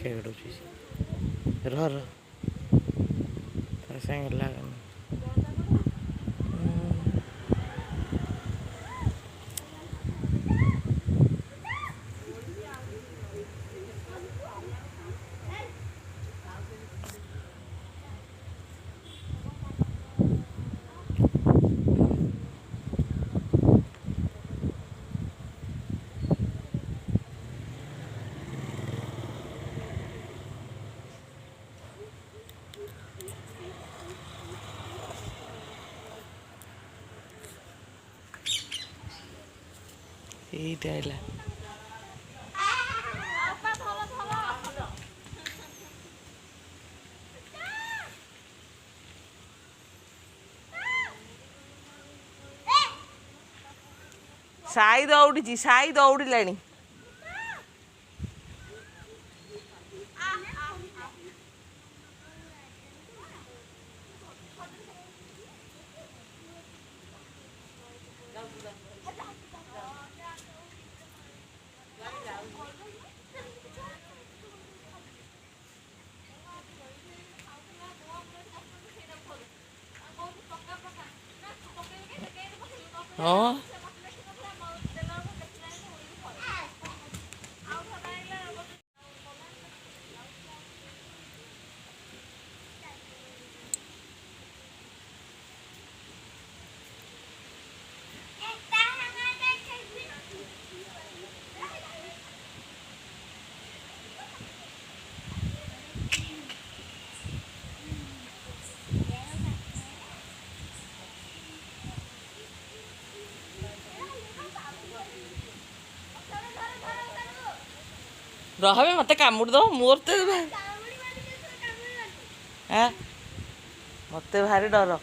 ବେକା କାଟୁଛି ରହ ତା ସାଙ୍ଗେ ଲାଗନି এইটা আইলা ସାଇ ଦୌଡ଼ିଛି ସାଇ ଦୌଡ଼ିଲାଣି ହଁ ରହବେ ମତେ କାମୁଡ଼ି ଦବ ମୋର ତ ମତେ ଭାରି ଡର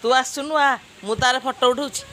ତୁ ଆସୁନୁ ଆ ମୁଁ ତାର ଫଟୋ ଉଠଉଛି